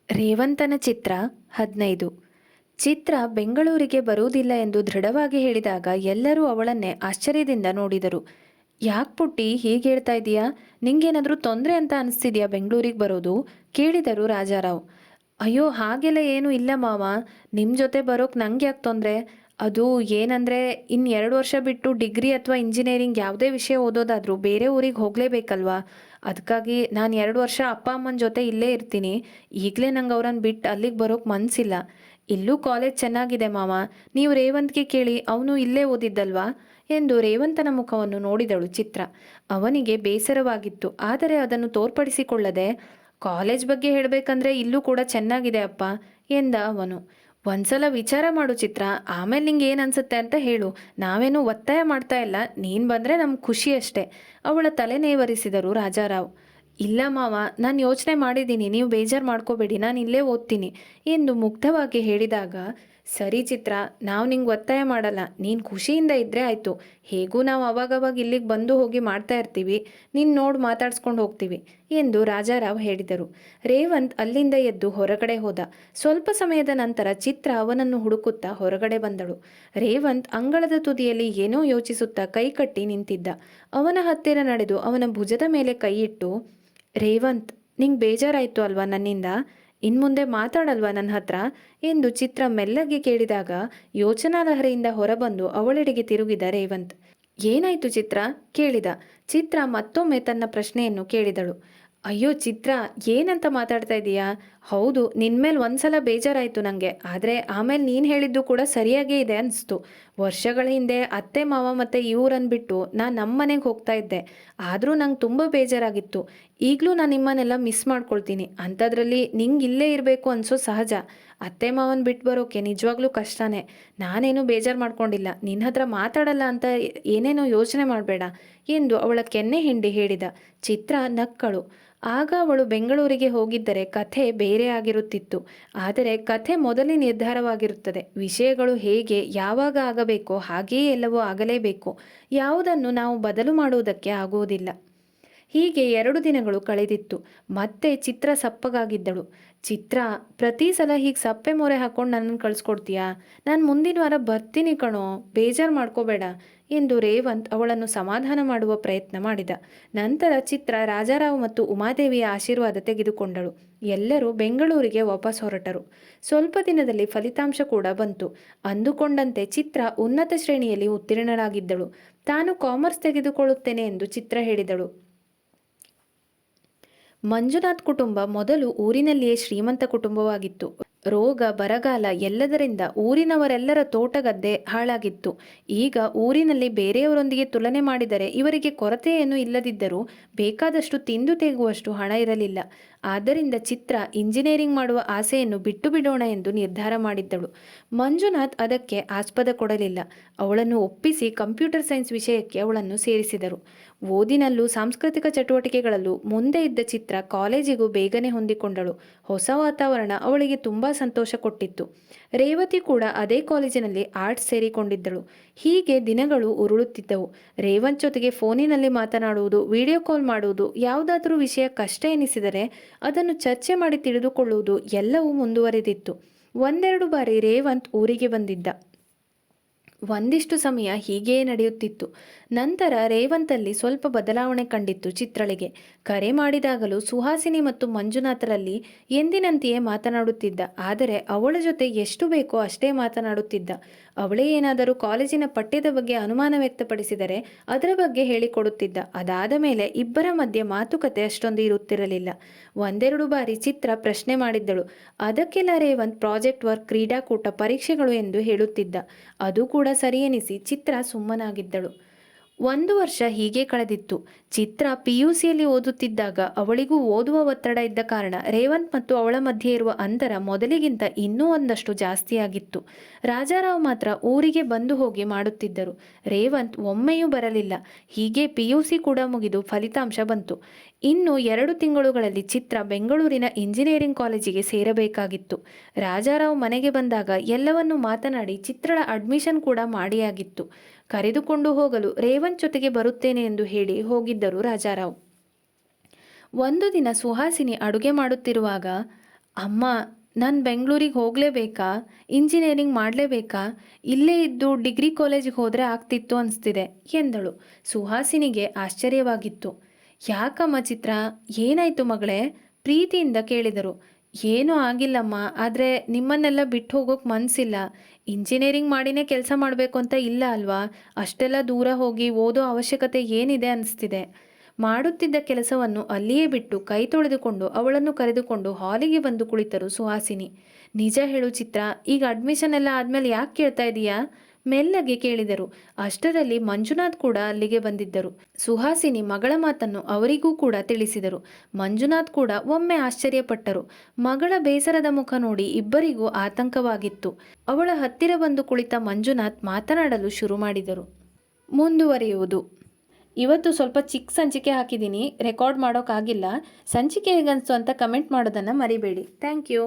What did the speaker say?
ರೇವಂತನ ಚಿತ್ರ 15. ಚಿತ್ರ ಬೆಂಗಳೂರಿಗೆ ಬರುವುದಿಲ್ಲ ಎಂದು ದೃಢವಾಗಿ ಹೇಳಿದಾಗ ಎಲ್ಲರೂ ಅವಳನ್ನೇ ಆಶ್ಚರ್ಯದಿಂದ ನೋಡಿದರು. ಯಾಕೆ ಪುಟ್ಟಿ ಹೀಗೆ ಹೇಳ್ತಾ ಇದೀಯಾ? ನಿಂಗೇನಾದರೂ ತೊಂದರೆ ಅಂತ ಅನಿಸ್ತಿದ್ಯಾ ಬೆಂಗಳೂರಿಗೆ ಬರೋದು? ಕೇಳಿದರು ರಾಜಾರಾವ್. ಅಯ್ಯೋ ಹಾಗೆಲ್ಲ ಏನೂ ಇಲ್ಲ ಮಾವ. ನಿಮ್ಮ ಜೊತೆ ಬರೋಕ್ಕೆ ನಂಗೆ ಯಾಕೆ ತೊಂದರೆ? ಅದು ಏನಂದರೆ ಇನ್ನು 2 ವರ್ಷ ಬಿಟ್ಟು ಡಿಗ್ರಿ ಅಥವಾ ಇಂಜಿನಿಯರಿಂಗ್ ಯಾವುದೇ ವಿಷಯ ಓದೋದಾದರೂ ಬೇರೆ ಊರಿಗೆ ಹೋಗಲೇಬೇಕಲ್ವಾ? ಅದಕ್ಕಾಗಿ ನಾನು 2 ವರ್ಷ ಅಪ್ಪ ಅಮ್ಮನ ಜೊತೆ ಇಲ್ಲೇ ಇರ್ತೀನಿ. ಈಗಲೇ ನಂಗೆ ಅವ್ರನ್ನ ಬಿಟ್ಟು ಅಲ್ಲಿಗೆ ಬರೋಕ್ಕೆ ಮನಸ್ಸಿಲ್ಲ. ಇಲ್ಲೂ ಕಾಲೇಜ್ ಚೆನ್ನಾಗಿದೆ ಮಾವ. ನೀವು ರೇವಂತ್ಗೆ ಕೇಳಿ, ಅವನು ಇಲ್ಲೇ ಓದಿದ್ದಲ್ವಾ ಎಂದು ರೇವಂತನ ಮುಖವನ್ನು ನೋಡಿದಳು ಚಿತ್ರ. ಅವನಿಗೆ ಬೇಸರವಾಗಿತ್ತು, ಆದರೆ ಅದನ್ನು ತೋರ್ಪಡಿಸಿಕೊಳ್ಳದೆ, ಕಾಲೇಜ್ ಬಗ್ಗೆ ಹೇಳಬೇಕಂದ್ರೆ ಇಲ್ಲೂ ಕೂಡ ಚೆನ್ನಾಗಿದೆ ಅಪ್ಪ ಎಂದ ಅವನು. ಒಂದ್ಸಲ ವಿಚಾರ ಮಾಡು ಚಿತ್ರ, ಆಮೇಲೆ ನಿಂಗೆ ಏನು ಅನ್ಸುತ್ತೆ ಅಂತ ಹೇಳು. ನಾವೇನು ಒತ್ತಾಯ ಮಾಡ್ತಾ ಇಲ್ಲ, ನೀನು ಬಂದರೆ ನಮ್ಗೆ ಖುಷಿ ಅಷ್ಟೇ. ಅವಳ ತಲೆ ನೇವರಿಸಿದರು ರಾಜಾರಾವ್. ಇಲ್ಲ ಮಾವ, ನಾನು ಯೋಚನೆ ಮಾಡಿದ್ದೀನಿ, ನೀವು ಬೇಜಾರು ಮಾಡ್ಕೋಬೇಡಿ, ನಾನು ಇಲ್ಲೇ ಓದ್ತೀನಿ ಎಂದು ಮುಗ್ಧವಾಗಿ ಹೇಳಿದಾಗ, ಸರಿ ಚಿತ್ರ, ನಾವು ನಿಂಗೆ ಒತ್ತಾಯ ಮಾಡಲ್ಲ, ನೀನು ಖುಷಿಯಿಂದ ಇದ್ದರೆ ಆಯಿತು. ಹೇಗೂ ನಾವು ಅವಾಗವಾಗ ಇಲ್ಲಿಗೆ ಬಂದು ಹೋಗಿ ಮಾಡ್ತಾ ಇರ್ತೀವಿ, ನೀನು ನೋಡಿ ಮಾತಾಡ್ಸ್ಕೊಂಡು ಹೋಗ್ತೀವಿ ಎಂದು ರಾಜಾರಾವ್ ಹೇಳಿದರು. ರೇವಂತ್ ಅಲ್ಲಿಂದ ಎದ್ದು ಹೊರಗಡೆ ಹೋದ. ಸ್ವಲ್ಪ ಸಮಯದ ನಂತರ ಚಿತ್ರ ಅವನನ್ನು ಹುಡುಕುತ್ತಾ ಹೊರಗಡೆ ಬಂದಳು. ರೇವಂತ್ ಅಂಗಳದ ತುದಿಯಲ್ಲಿ ಏನೋ ಯೋಚಿಸುತ್ತಾ ಕೈಕಟ್ಟಿ ನಿಂತಿದ್ದ. ಅವನ ಹತ್ತಿರ ನಡೆದು ಅವನ ಭುಜದ ಮೇಲೆ ಕೈಯಿಟ್ಟು, ರೇವಂತ್, ನಿಂಗೆ ಬೇಜಾರಾಯಿತು ಅಲ್ವಾ ನನ್ನಿಂದ? ಇನ್ಮುಂದೆ ಮಾತಾಡಲ್ವಾ ನನ್ನ ಹತ್ರ ಎಂದು ಚಿತ್ರ ಮೆಲ್ಲಗೆ ಕೇಳಿದಾಗ ಯೋಚನಾಲಹರಿಯಿಂದ ಹೊರಬಂದು ಅವಳೆಡೆಗೆ ತಿರುಗಿದ ರೇವಂತ್. ಏನಾಯಿತು ಚಿತ್ರ ಕೇಳಿದ. ಚಿತ್ರ ಮತ್ತೊಮ್ಮೆ ತನ್ನ ಪ್ರಶ್ನೆಯನ್ನು ಕೇಳಿದಳು. ಅಯ್ಯೋ ಚಿತ್ರ, ಏನಂತ ಮಾತಾಡ್ತಾ ಇದ್ದೀಯಾ? ಹೌದು, ನಿನ್ಮೇಲೆ ಒಂದ್ಸಲ ಬೇಜಾರಾಯಿತು ನನಗೆ, ಆದರೆ ಆಮೇಲೆ ನೀನು ಹೇಳಿದ್ದು ಕೂಡ ಸರಿಯಾಗೇ ಇದೆ ಅನಿಸ್ತು. ವರ್ಷಗಳ ಹಿಂದೆ ಅತ್ತೆ ಮಾವ ಮತ್ತು ಇವರನ್ನು ಬಿಟ್ಟು ನಾನು ನಮ್ಮ ಮನೆಗೆ ಹೋಗ್ತಾ ಇದ್ದೆ. ಆದರೂ ನಂಗೆ ತುಂಬ ಬೇಜಾರಾಗಿತ್ತು. ಈಗಲೂ ನಾನು ನಿಮ್ಮನ್ನೆಲ್ಲ ಮಿಸ್ ಮಾಡ್ಕೊಳ್ತೀನಿ. ಅಂಥದ್ರಲ್ಲಿ ನಿಂಗೆ ಇಲ್ಲೇ ಇರಬೇಕು ಅನಿಸೋ ಸಹಜ. ಅತ್ತೆ ಮಾವನ ಬಿಟ್ಟು ಬರೋಕ್ಕೆ ನಿಜವಾಗ್ಲೂ ಕಷ್ಟನೇ. ನಾನೇನು ಬೇಜಾರು ಮಾಡ್ಕೊಂಡಿಲ್ಲ, ನಿನ್ನ ಹತ್ರ ಮಾತಾಡಲ್ಲ ಅಂತ ಏನೇನೋ ಯೋಚನೆ ಮಾಡಬೇಡ ಎಂದು ಅವಳ ಕೆನ್ನೆ ಹಿಂಡಿ ಹೇಳಿದ. ಚಿತ್ರ ನಕ್ಕಳು. ಆಗ ಅವಳು ಬೆಂಗಳೂರಿಗೆ ಹೋಗಿದ್ದರೆ ಕಥೆ ಬೇರೆ ಆಗಿರುತ್ತಿತ್ತು. ಆದರೆ ಕಥೆ ಮೊದಲೇ ನಿರ್ಧಾರವಾಗಿರುತ್ತದೆ. ವಿಷಯಗಳು ಹೇಗೆ ಯಾವಾಗ ಆಗಬೇಕೋ ಹಾಗೆಯೇ ಎಲ್ಲವೂ ಆಗಲೇಬೇಕು. ಯಾವುದನ್ನು ನಾವು ಬದಲು ಮಾಡುವುದಕ್ಕೆ ಆಗುವುದಿಲ್ಲ. ಹೀಗೆ 2 ದಿನಗಳು ಕಳೆದಿತ್ತು. ಮತ್ತೆ ಚಿತ್ರ ಸಪ್ಪಗಾಗಿದ್ದಳು. ಚಿತ್ರ, ಪ್ರತಿ ಸಲ ಹೀಗೆ ಸಪ್ಪೆ ಮೊರೆ ಹಾಕ್ಕೊಂಡು ನನ್ನನ್ನು ಕಳಿಸ್ಕೊಡ್ತೀಯಾ? ನಾನು ಮುಂದಿನ ವಾರ ಬರ್ತೀನಿ ಕಣೋ, ಬೇಜಾರು ಮಾಡ್ಕೋಬೇಡ ಎಂದು ರೇವಂತ್ ಅವಳನ್ನು ಸಮಾಧಾನ ಮಾಡುವ ಪ್ರಯತ್ನ ಮಾಡಿದ. ನಂತರ ಚಿತ್ರ ರಾಜಾರಾವ್ ಮತ್ತು ಉಮಾದೇವಿಯ ಆಶೀರ್ವಾದ ತೆಗೆದುಕೊಂಡಳು. ಎಲ್ಲರೂ ಬೆಂಗಳೂರಿಗೆ ವಾಪಸ್ ಹೊರಟರು. ಸ್ವಲ್ಪ ದಿನದಲ್ಲಿ ಫಲಿತಾಂಶ ಕೂಡ ಬಂತು. ಅಂದುಕೊಂಡಂತೆ ಚಿತ್ರ ಉನ್ನತ ಶ್ರೇಣಿಯಲ್ಲಿ ಉತ್ತೀರ್ಣರಾಗಿದ್ದಳು. ತಾನು ಕಾಮರ್ಸ್ ತೆಗೆದುಕೊಳ್ಳುತ್ತೇನೆ ಎಂದು ಚಿತ್ರ ಹೇಳಿದಳು. ಮಂಜುನಾಥ್ ಕುಟುಂಬ ಮೊದಲು ಊರಿನಲ್ಲಿಯೇ ಶ್ರೀಮಂತ ಕುಟುಂಬವಾಗಿತ್ತು. ರೋಗ ಬರಗಾಲ ಎಲ್ಲದರಿಂದ ಊರಿನವರೆಲ್ಲರ ತೋಟ ಗದ್ದೆ ಹಾಳಾಗಿತ್ತು. ಈಗ ಊರಿನಲ್ಲಿ ಬೇರೆಯವರೊಂದಿಗೆ ತುಲನೆ ಮಾಡಿದರೆ ಇವರಿಗೆ ಕೊರತೆ ಏನೂ ಇಲ್ಲದಿದ್ದರೂ ಬೇಕಾದಷ್ಟು ತಿಂದು ತೆಗುವಷ್ಟು ಹಣ ಇರಲಿಲ್ಲ. ಆದ್ದರಿಂದ ಚಿತ್ರ ಇಂಜಿನಿಯರಿಂಗ್ ಮಾಡುವ ಆಸೆಯನ್ನು ಬಿಟ್ಟು ಬಿಡೋಣ ಎಂದು ನಿರ್ಧಾರ ಮಾಡಿದ್ದಳು. ಮಂಜುನಾಥ್ ಅದಕ್ಕೆ ಆಸ್ಪದ ಕೊಡಲಿಲ್ಲ. ಅವಳನ್ನು ಒಪ್ಪಿಸಿ ಕಂಪ್ಯೂಟರ್ ಸೈನ್ಸ್ ವಿಷಯಕ್ಕೆ ಅವಳನ್ನು ಸೇರಿಸಿದರು. ಓದಿನಲ್ಲೂ ಸಾಂಸ್ಕೃತಿಕ ಚಟುವಟಿಕೆಗಳಲ್ಲೂ ಮುಂದೆ ಇದ್ದ ಚಿತ್ರ ಕಾಲೇಜಿಗೂ ಬೇಗನೆ ಹೊಂದಿಕೊಂಡಳು. ಹೊಸ ವಾತಾವರಣ ಅವಳಿಗೆ ತುಂಬ ಸಂತೋಷ ಕೊಟ್ಟಿತ್ತು. ರೇವತಿ ಕೂಡ ಅದೇ ಕಾಲೇಜಿನಲ್ಲಿ ಆರ್ಟ್ಸ್ ಸೇರಿಕೊಂಡಿದ್ದಳು. ಹೀಗೆ ದಿನಗಳು ಉರುಳುತ್ತಿದ್ದವು. ರೇವಂತ್ ಜೊತೆಗೆ ಫೋನಿನಲ್ಲಿ ಮಾತನಾಡುವುದು, ವಿಡಿಯೋ ಕಾಲ್ ಮಾಡುವುದು, ಯಾವುದಾದರೂ ವಿಷಯ ಕಷ್ಟ ಎನಿಸಿದರೆ ಅದನ್ನು ಚರ್ಚೆ ಮಾಡಿ ತಿಳಿದುಕೊಳ್ಳುವುದು ಎಲ್ಲವೂ ಮುಂದುವರೆದಿತ್ತು. ಒಂದೆರಡು ಬಾರಿ ರೇವಂತ್ ಊರಿಗೆ ಬಂದಿದ್ದ. ಒಂದಿಷ್ಟು ಸಮಯ ಹೀಗೆಯೇ ನಡೆಯುತ್ತಿತ್ತು. ನಂತರ ರೇವಂತಲ್ಲಿ ಸ್ವಲ್ಪ ಬದಲಾವಣೆ ಕಂಡಿತ್ತು ಚಿತ್ರಳಿಗೆ. ಕರೆ ಮಾಡಿದಾಗಲೂ ಸುಹಾಸಿನಿ ಮತ್ತು ಮಂಜುನಾಥರಲ್ಲಿ ಎಂದಿನಂತೆಯೇ ಮಾತನಾಡುತ್ತಿದ್ದ. ಆದರೆ ಅವಳ ಜೊತೆ ಎಷ್ಟು ಬೇಕೋ ಅಷ್ಟೇ ಮಾತನಾಡುತ್ತಿದ್ದ. ಅವಳೇ ಏನಾದರೂ ಕಾಲೇಜಿನ ಪಠ್ಯದ ಬಗ್ಗೆ ಅನುಮಾನ ವ್ಯಕ್ತಪಡಿಸಿದರೆ ಅದರ ಬಗ್ಗೆ ಹೇಳಿಕೊಡುತ್ತಿದ್ದ. ಅದಾದ ಮೇಲೆ ಇಬ್ಬರ ಮಧ್ಯೆ ಮಾತುಕತೆ ಅಷ್ಟೊಂದು ಇರುತ್ತಿರಲಿಲ್ಲ. ಒಂದೆರಡು ಬಾರಿ ಚಿತ್ರ ಪ್ರಶ್ನೆ ಮಾಡಿದ್ದಳು. ಅದಕ್ಕೆಲ್ಲ ರೇವಂತ್ ಪ್ರಾಜೆಕ್ಟ್ ವರ್ಕ್, ಕ್ರೀಡಾಕೂಟ, ಪರೀಕ್ಷೆಗಳು ಎಂದು ಹೇಳುತ್ತಿದ್ದ. ಅದು ಕೂಡ ಸರಿ ಎನಿಸಿ ಚಿತ್ರ ಸುಮ್ಮನಾಗಿದ್ದಳು. 1 ವರ್ಷ ಹೀಗೆ ಕಳೆದಿತ್ತು. ಚಿತ್ರ PUCಯಲ್ಲಿ ಓದುತ್ತಿದ್ದಾಗ ಅವಳಿಗೂ ಓದುವ ಒತ್ತಡ ಇದ್ದ ಕಾರಣ ರೇವಂತ್ ಮತ್ತು ಅವಳ ಮಧ್ಯೆ ಇರುವ ಅಂತರ ಮೊದಲಿಗಿಂತ ಇನ್ನೂ ಒಂದಷ್ಟು ಜಾಸ್ತಿಯಾಗಿತ್ತು. ರಾಜಾರಾವ್ ಮಾತ್ರ ಊರಿಗೆ ಬಂದು ಹೋಗಿ ಮಾಡುತ್ತಿದ್ದರು. ರೇವಂತ್ ಒಮ್ಮೆಯೂ ಬರಲಿಲ್ಲ. ಹೀಗೆ PUC ಕೂಡ ಮುಗಿದು ಫಲಿತಾಂಶ ಬಂತು. ಇನ್ನು 2 ತಿಂಗಳುಗಳಲ್ಲಿ ಚಿತ್ರ ಬೆಂಗಳೂರಿನ ಇಂಜಿನಿಯರಿಂಗ್ ಕಾಲೇಜಿಗೆ ಸೇರಬೇಕಾಗಿತ್ತು. ರಾಜಾರಾವ್ ಮನೆಗೆ ಬಂದಾಗ ಎಲ್ಲವನ್ನೂ ಮಾತನಾಡಿ ಚಿತ್ರಳ ಅಡ್ಮಿಷನ್ ಕೂಡ ಮಾಡಿಯಾಗಿತ್ತು. ಕರೆದುಕೊಂಡು ಹೋಗಲು ರೇವಂತ್ ಜೊತೆಗೆ ಬರುತ್ತೇನೆ ಎಂದು ಹೇಳಿ ಹೋಗಿದ್ದರು ರಾಜಾರಾವ್. ಒಂದು ದಿನ ಸುಹಾಸಿನಿ ಅಡುಗೆ ಮಾಡುತ್ತಿರುವಾಗ ಅಮ್ಮ, ನಾನು ಬೆಂಗಳೂರಿಗೆ ಹೋಗಲೇಬೇಕಾ? ಇಂಜಿನಿಯರಿಂಗ್ ಮಾಡಲೇಬೇಕಾ? ಇಲ್ಲೇ ಇದ್ದು ಡಿಗ್ರಿ ಕಾಲೇಜಿಗೆ ಹೋದರೆ ಆಗ್ತಿತ್ತು ಅನಿಸ್ತಿದೆ ಎಂದಳು. ಸುಹಾಸಿನಿಗೆ ಆಶ್ಚರ್ಯವಾಗಿತ್ತು. ಯಾಕಮ್ಮ ಚಿತ್ರ, ಏನಾಯ್ತು ಮಗಳೇ? ಪ್ರೀತಿಯಿಂದ ಕೇಳಿದರು. ಏನೂ ಆಗಿಲ್ಲಮ್ಮ, ಆದರೆ ನಿಮ್ಮನ್ನೆಲ್ಲ ಬಿಟ್ಟು ಹೋಗೋಕೆ ಮನಸ್ಸಿಲ್ಲ. ಇಂಜಿನಿಯರಿಂಗ್ ಮಾಡಿನೇ ಕೆಲಸ ಮಾಡಬೇಕು ಅಂತ ಇಲ್ಲ ಅಲ್ವಾ? ಅಷ್ಟೆಲ್ಲ ದೂರ ಹೋಗಿ ಓದೋ ಅವಶ್ಯಕತೆ ಏನಿದೆ ಅನಿಸ್ತಿದೆ. ಮಾಡುತ್ತಿದ್ದ ಕೆಲಸವನ್ನು ಅಲ್ಲಿಯೇ ಬಿಟ್ಟು ಕೈ ತೊಳೆದುಕೊಂಡು ಅವಳನ್ನು ಕರೆದುಕೊಂಡು ಹಾಲಿಗೆ ಬಂದು ಕುಳಿತರು ಸುಹಾಸಿನಿ. ನಿಜ ಹೇಳು ಚಿತ್ರ, ಈಗ ಅಡ್ಮಿಷನ್ ಎಲ್ಲ ಆದಮೇಲೆ ಯಾಕೆ ಕೇಳ್ತಾ ಇದೀಯಾ? ಮೆಲ್ಲಗೆ ಕೇಳಿದರು. ಅಷ್ಟರಲ್ಲಿ ಮಂಜುನಾಥ್ ಕೂಡ ಅಲ್ಲಿಗೆ ಬಂದಿದ್ದರು. ಸುಹಾಸಿನಿ ಮಗಳ ಮಾತನ್ನು ಅವರಿಗೂ ಕೂಡ ತಿಳಿಸಿದರು. ಮಂಜುನಾಥ್ ಕೂಡ ಒಮ್ಮೆ ಆಶ್ಚರ್ಯಪಟ್ಟರು. ಮಗಳ ಬೇಸರದ ಮುಖ ನೋಡಿ ಇಬ್ಬರಿಗೂ ಆತಂಕವಾಗಿತ್ತು. ಅವಳ ಹತ್ತಿರ ಬಂದು ಕುಳಿತ ಮಂಜುನಾಥ್ ಮಾತನಾಡಲು ಶುರು ಮಾಡಿದರು. ಮುಂದುವರಿಯುವುದು. ಇವತ್ತು ಸ್ವಲ್ಪ ಚಿಕ್ಕ ಸಂಚಿಕೆ ಹಾಕಿದ್ದೀನಿ, ರೆಕಾರ್ಡ್ ಮಾಡೋಕ್ಕಾಗಿಲ್ಲ. ಸಂಚಿಕೆ ಹೇಗನ್ನಿಸ್ತು ಅಂತ ಕಮೆಂಟ್ ಮಾಡೋದನ್ನು ಮರಿಬೇಡಿ. Thank you.